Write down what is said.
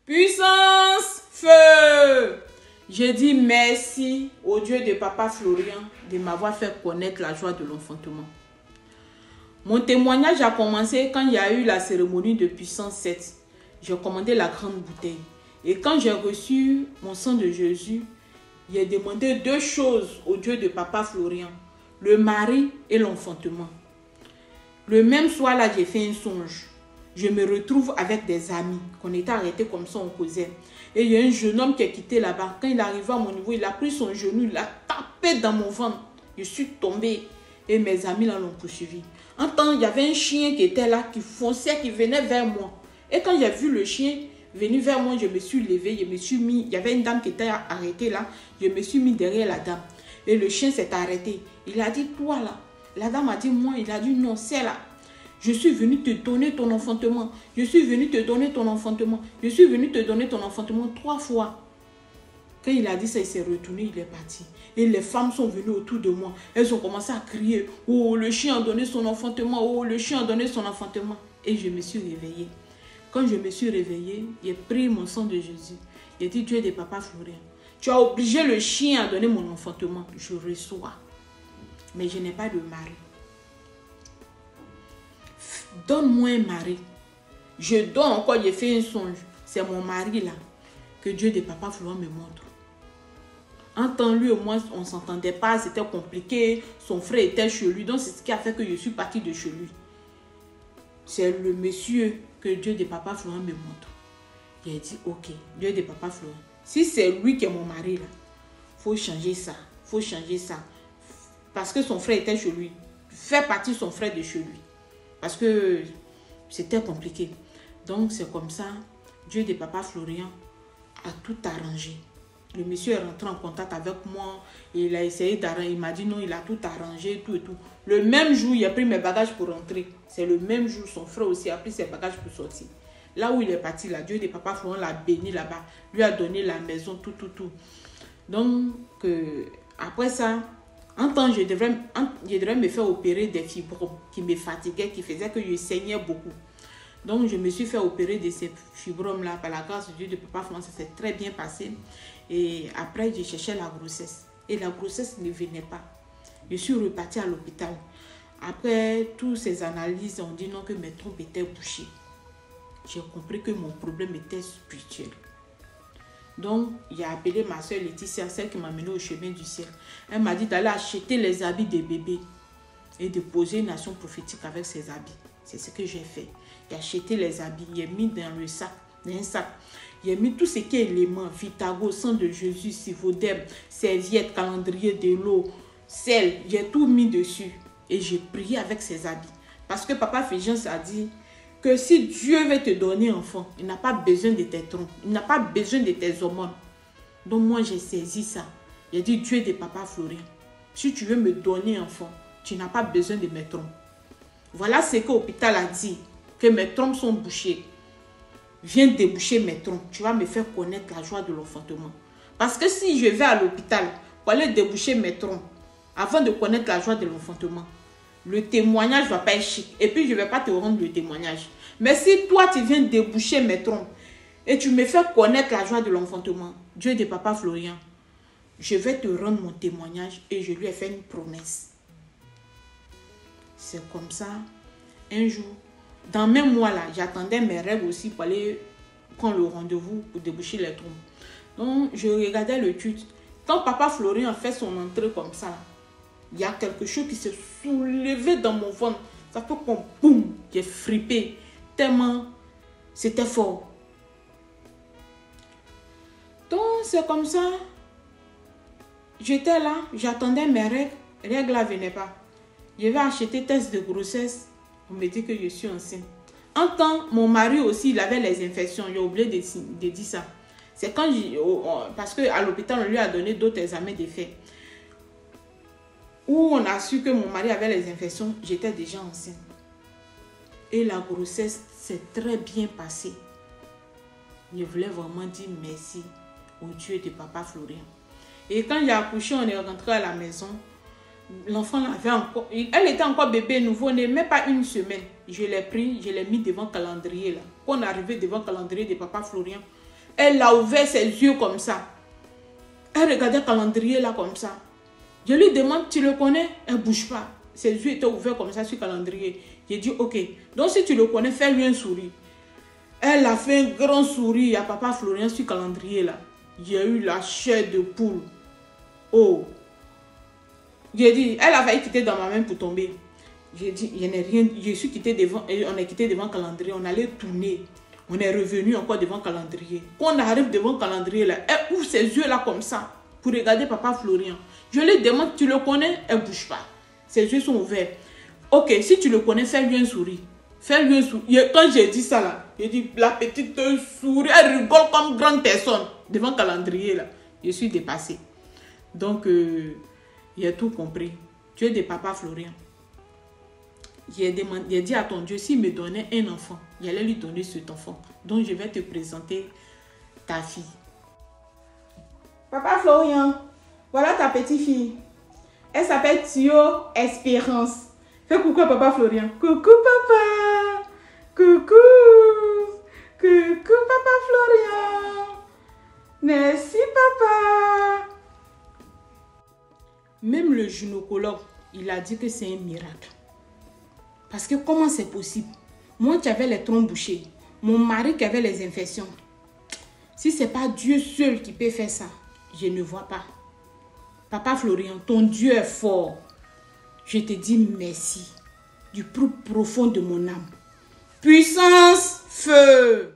Puissance, feu! Je dis merci au Dieu de Papa Florian de m'avoir fait connaître la joie de l'enfantement. Mon témoignage a commencé quand il y a eu la cérémonie de puissance 7. J'ai commandé la grande bouteille. Et quand j'ai reçu mon sang de Jésus, j'ai demandé deux choses au Dieu de Papa Florian. Le mari et l'enfantement. Le même soir là, j'ai fait un songe. Je me retrouve avec des amis, qu'on était arrêtés comme ça, on causait. Et il y a un jeune homme qui est quitté là-bas. Quand il est arrivé à mon niveau, il a pris son genou, il l'a tapé dans mon ventre. Je suis tombée et mes amis là l'ont poursuivi. En temps, il y avait un chien qui était là, qui fonçait, qui venait vers moi. Et quand j'ai vu le chien venir vers moi, je me suis levée, je me suis mis, il y avait une dame qui était arrêtée là, je me suis mis derrière la dame. Et le chien s'est arrêté. Il a dit, toi là. La dame a dit, moi. Il a dit, non, c'est là. Je suis venu te donner ton enfantement. Je suis venu te donner ton enfantement. Je suis venu te donner ton enfantement 3 fois. Quand il a dit ça, il s'est retourné, il est parti. Et les femmes sont venues autour de moi. Elles ont commencé à crier. Oh, le chien a donné son enfantement. Oh, le chien a donné son enfantement. Et je me suis réveillée. Quand je me suis réveillée, j'ai pris mon sang de Jésus. J'ai dit, Dieu de Papa Florian, tu as obligé le chien à donner mon enfantement. Je reçois. Mais je n'ai pas de mari. Donne-moi un mari. Je donne encore, j'ai fait un songe. C'est mon mari là que Dieu de Papa Florian me montre. En temps, lui et moi, on ne s'entendait pas, c'était compliqué. Son frère était chez lui, donc c'est ce qui a fait que je suis partie de chez lui. C'est le monsieur que Dieu de Papa Florian me montre. Il a dit, ok, Dieu de Papa Florian, si c'est lui qui est mon mari là, il faut changer ça, il faut changer ça. Parce que son frère était chez lui. Fait partie son frère de chez lui. Parce que c'était compliqué. Donc c'est comme ça, Dieu de Papa Florian a tout arrangé. Le monsieur est rentré en contact avec moi. Il a essayé d'arranger. Il m'a dit non, il a tout arrangé, tout et tout. Le même jour, il a pris mes bagages pour rentrer. C'est le même jour, son frère aussi a pris ses bagages pour sortir. Là où il est parti, là, Dieu de Papa Florian l'a béni là-bas. Lui a donné la maison, tout. Donc, après ça, en temps, je devrais me faire opérer des fibromes qui me fatiguaient, qui faisaient que je saignais beaucoup. Donc, je me suis fait opérer de ces fibromes-là. Par la grâce de Dieu de Papa Florian, ça s'est très bien passé. Et après, j'ai cherché la grossesse. Et la grossesse ne venait pas. Je suis repartie à l'hôpital. Après toutes ces analyses, on dit non, que mes trompes étaient bouchées. J'ai compris que mon problème était spirituel. Donc, j'ai appelé ma soeur Laetitia, celle qui m'a menée au chemin du ciel. Elle m'a dit d'aller acheter les habits des bébés et de poser une action prophétique avec ces habits. C'est ce que j'ai fait. J'ai acheté les habits, j'ai mis dans un sac. J'ai mis tout ce qui est éléments, Vitago, sang de Jésus, Sivodem, serviettes, calendrier de l'eau, sel. J'ai tout mis dessus et j'ai prié avec ces habits. Parce que Papa Fulgence a dit que si Dieu veut te donner enfant, il n'a pas besoin de tes trompes, il n'a pas besoin de tes hormones. Donc moi j'ai saisi ça. J'ai dit, Dieu de Papa Florian, si tu veux me donner enfant, tu n'as pas besoin de mes trompes. Voilà ce que l'hôpital a dit, que mes trompes sont bouchées. Viens déboucher mes trompes, tu vas me faire connaître la joie de l'enfantement. Parce que si je vais à l'hôpital pour aller déboucher mes trompes, avant de connaître la joie de l'enfantement, le témoignage ne va pas être chic. Et puis je ne vais pas te rendre le témoignage. Mais si toi tu viens déboucher mes trompes et tu me fais connaître la joie de l'enfantement, Dieu de Papa Florian, je vais te rendre mon témoignage et je lui ai fait une promesse. C'est comme ça, un jour, dans même mois là, j'attendais mes règles aussi pour aller prendre le rendez-vous pour déboucher les trompes. Donc je regardais le culte. Quand Papa Florian a fait son entrée comme ça, il y a quelque chose qui s'est soulevé dans mon ventre. Ça fait comme boum, j'ai frippé. Tellement c'était fort. Donc c'est comme ça. J'étais là, j'attendais mes règles. Les règles là ne venaient pas. Je vais acheter test de grossesse. On me dit que je suis enceinte. En temps, mon mari aussi, il avait les infections. J'ai oublié de dire ça. C'est quand parce qu'à l'hôpital, on lui a donné d'autres examens d'effet. Où on a su que mon mari avait les infections, j'étais déjà enceinte. Et la grossesse s'est très bien passée. Je voulais vraiment dire merci au Dieu de Papa Florian. Et quand j'ai accouché, on est rentré à la maison. L'enfant avait encore, elle était encore bébé nouveau-né, même pas une semaine. Je l'ai pris, je l'ai mis devant le calendrier là. Quand on est arrivé devant le calendrier de Papa Florian, Elle a ouvert ses yeux comme ça. Elle regardait le calendrier là comme ça. Je lui demande, tu le connais? Elle ne bouge pas. Ses yeux étaient ouverts comme ça sur le calendrier. J'ai dit, ok. Donc si tu le connais, fais-lui un sourire. Elle a fait un grand sourire à papa Florian sur le calendrier là. J'ai eu la chair de poule. Oh. J'ai dit, elle a failli quitter dans ma main pour tomber. J'ai dit, il n'y a rien. Je suis quitté devant, on est quitté devant le calendrier. On allait tourner. On est revenu encore devant le calendrier. Quand on arrive devant le calendrier là, elle ouvre ses yeux là comme ça pour regarder papa Florian. Je lui demande, tu le connais? Elle ne bouge pas. Ses yeux sont ouverts. Ok, si tu le connais, fais-lui un sourire. Fais-lui un sourire. Quand j'ai dit ça là, j'ai dit, la petite sourit, elle rigole comme grande personne devant le calendrier là. Je suis dépassée. Donc, il a tout compris. Dieu de papa Florian. J'ai dit à ton Dieu, s'il me donnait un enfant, il allait lui donner cet enfant. Donc, je vais te présenter ta fille. Papa Florian, voilà ta petite fille. Elle s'appelle Thio Espérance. Fais coucou à papa Florian. Coucou papa. Coucou. Coucou papa Florian. Merci papa. Même le gynécologue, il a dit que c'est un miracle. Parce que comment c'est possible? Moi qui avais les trompes bouchées, mon mari qui avait les infections. Si ce n'est pas Dieu seul qui peut faire ça, je ne vois pas. Papa Florian, ton Dieu est fort. Je te dis merci du plus profond de mon âme. Puissance, feu.